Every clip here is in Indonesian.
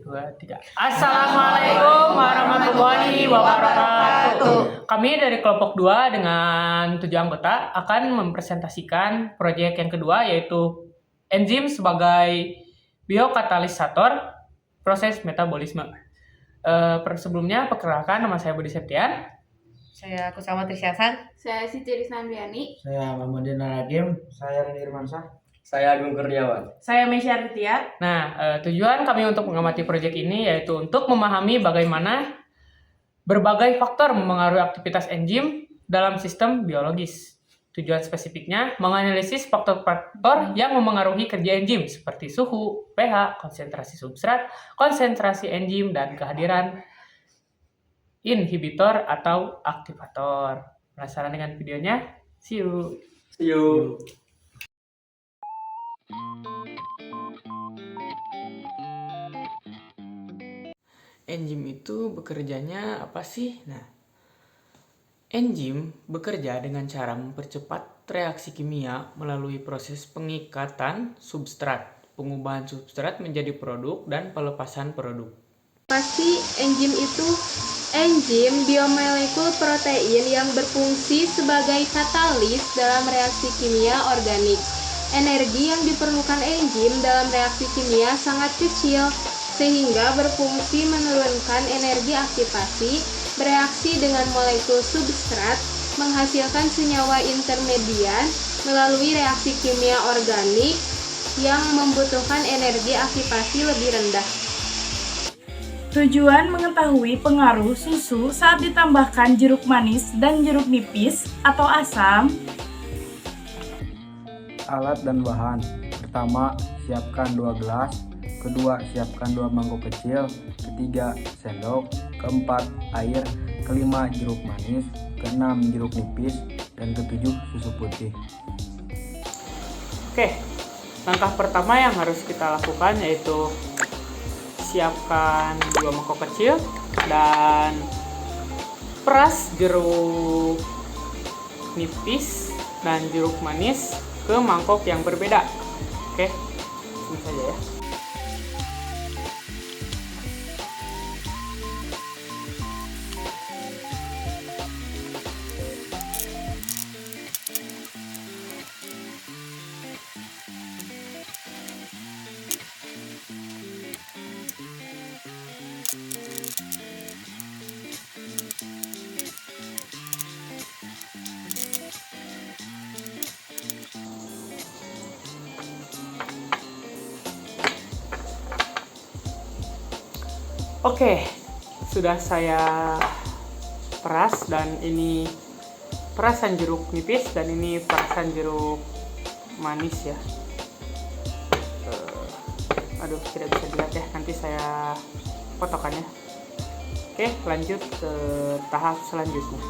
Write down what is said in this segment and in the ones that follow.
2, 3. Assalamualaikum warahmatullahi wabarakatuh. Kami dari kelompok 2 dengan 7 anggota akan mempresentasikan proyek yang kedua, yaitu enzim sebagai biokatalisator proses metabolisme. Sebelumnya perkenalkan, nama saya Budi Septian. Saya Kusama Trisyarsan. Saya Siti Risnandriani. Saya Muhammadin Al-Hakim. Saya Reni Irmansyah. Saya Agung Kurniawan. Saya Mesya Ritia. Nah, tujuan kami untuk mengamati proyek ini yaitu untuk memahami bagaimana berbagai faktor mempengaruhi aktivitas enzim dalam sistem biologis. Tujuan spesifiknya menganalisis faktor-faktor yang mempengaruhi kerja enzim seperti suhu, pH, konsentrasi substrat, konsentrasi enzim, dan kehadiran inhibitor atau aktivator. Penasaran dengan videonya? See you. See you. Enzim itu bekerjanya apa sih? Nah, enzim bekerja dengan cara mempercepat reaksi kimia melalui proses pengikatan substrat, pengubahan substrat menjadi produk, dan pelepasan produk. Pasti enzim itu enzim biomolekul protein yang berfungsi sebagai katalis dalam reaksi kimia organik. Energi yang diperlukan enzim dalam reaksi kimia sangat kecil, sehingga berfungsi menurunkan energi aktivasi, bereaksi dengan molekul substrat, menghasilkan senyawa intermedian melalui reaksi kimia organik yang membutuhkan energi aktivasi lebih rendah. Tujuan mengetahui pengaruh susu saat ditambahkan jeruk manis dan jeruk nipis atau asam. Alat dan bahan. Pertama, siapkan 2 gelas. Kedua, siapkan 2 mangkok kecil. Ketiga, sendok. Keempat, air. Kelima, jeruk manis. Keenam, jeruk nipis. Dan ketujuh, susu putih. Oke, langkah pertama yang harus kita lakukan yaitu siapkan 2 mangkok kecil dan peras jeruk nipis dan jeruk manis ke mangkok yang berbeda. Oke, ini saja ya. Oke, sudah saya peras dan ini perasan jeruk nipis dan ini perasan jeruk manis ya. Aduh, tidak bisa dilihat ya, nanti saya fotokannya. Oke, lanjut ke tahap selanjutnya.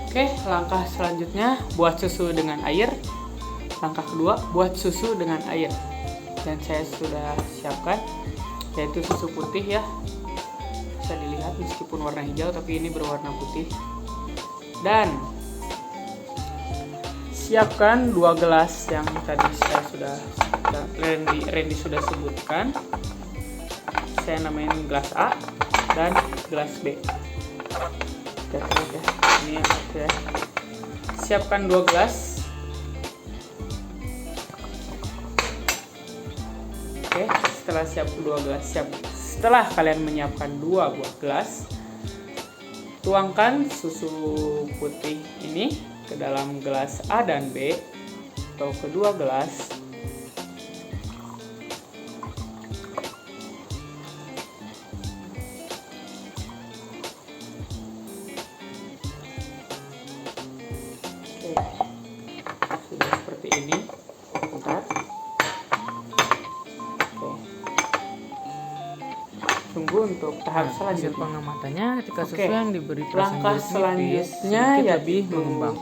Oke, langkah selanjutnya buat susu dengan air. Langkah kedua buat susu dengan air. Dan saya sudah siapkan yaitu susu putih ya, bisa dilihat meskipun warna hijau tapi ini berwarna putih. Dan siapkan 2 gelas yang tadi saya sudah Randy sudah sebutkan. Saya namain gelas A dan gelas B. Kita lihat ya, ini ya. Siapkan 2 gelas. Oke, setelah kalian menyiapkan 2 buah gelas, tuangkan susu putih ini ke dalam gelas A dan B atau kedua gelas. Oke, sudah seperti ini. Bentar. Tunggu untuk tahap selanjutnya. Pengamatannya ketika susu Oke, yang diberi langkah selanjutnya ya lebih mengembang.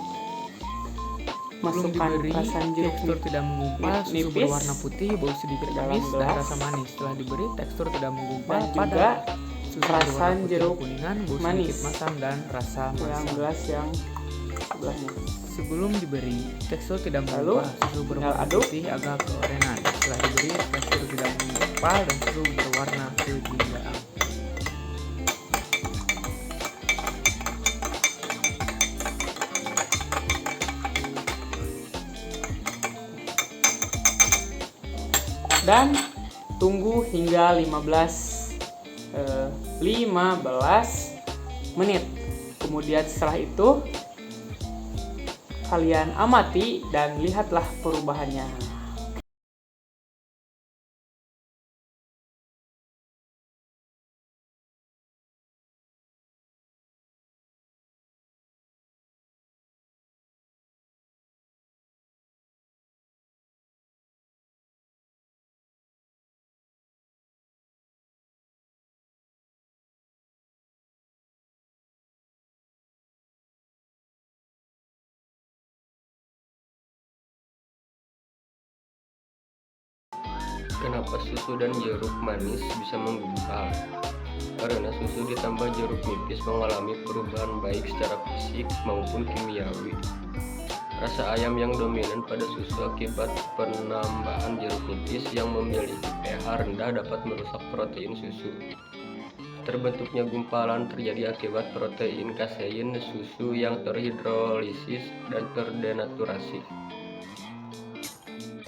Masukkan Diberi perasan jeruk tekstur tidak menggumpal, susu nipis berwarna putih, bau sedikit dalam amis dan gelas. rasa manis. Setelah diberi tekstur tidak menggumpal Dan pada juga susu perasan berwarna putih jeruk kuningan, bau manis. sedikit masam dan rasa dalam masam. gelas yang sebelahnya. Sebelum diberi tekstur tidak Lalu, menggumpal, susu berwarna aduk. putih agak keorenan. setelah diberi tekstur tidak menggumpal dan susu berwarna kebiruan. Dan tunggu hingga 15 menit. Kemudian setelah itu kalian amati dan lihatlah perubahannya. Kenapa susu dan jeruk manis bisa menggumpal? Karena susu ditambah jeruk nipis mengalami perubahan baik secara fisik maupun kimiawi. Rasa ayam yang dominan pada susu akibat penambahan jeruk nipis yang memiliki pH rendah dapat merusak protein susu. Terbentuknya gumpalan terjadi akibat protein kasein susu yang terhidrolisis dan terdenaturasi.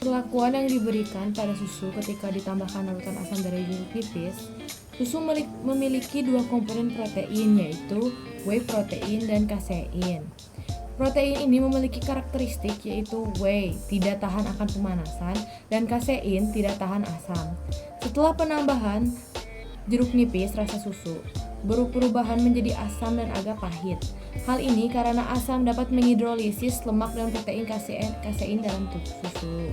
Perlakuan yang diberikan pada susu ketika ditambahkan larutan asam dari jeruk nipis. Susu memiliki dua komponen protein, yaitu whey protein dan kasein. Protein ini memiliki karakteristik yaitu whey tidak tahan akan pemanasan dan kasein tidak tahan asam. Setelah penambahan jeruk nipis, rasa susu perubahan menjadi asam dan agak pahit. Hal ini karena asam dapat menghidrolisis lemak dan protein kasein dalam susu.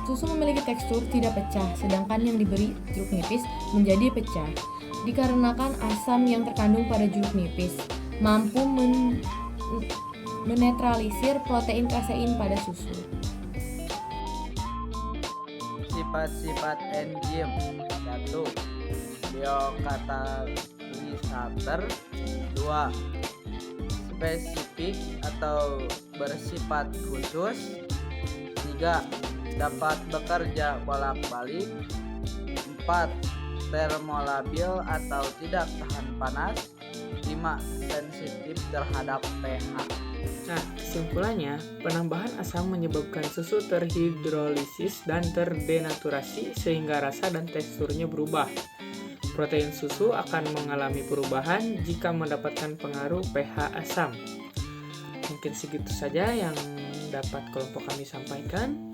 Susu memiliki tekstur tidak pecah, sedangkan yang diberi jeruk nipis menjadi pecah. Dikarenakan asam yang terkandung pada jeruk nipis mampu menetralisir protein kasein pada susu. Sifat-sifat enzim. 1. Biokatalisator. 2. Spesifik atau bersifat khusus. 3. Dapat bekerja bolak-balik. 4. Termolabil atau tidak tahan panas. 5. Sensitif terhadap pH. Nah, kesimpulannya, penambahan asam menyebabkan susu terhidrolisis dan terdenaturasi sehingga rasa dan teksturnya berubah. Protein susu akan mengalami perubahan jika mendapatkan pengaruh pH asam. Mungkin segitu saja yang dapat kelompok kami sampaikan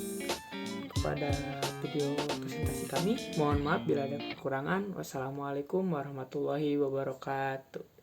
pada video presentasi kami. Mohon maaf bila ada kekurangan. Wassalamualaikum warahmatullahi wabarakatuh.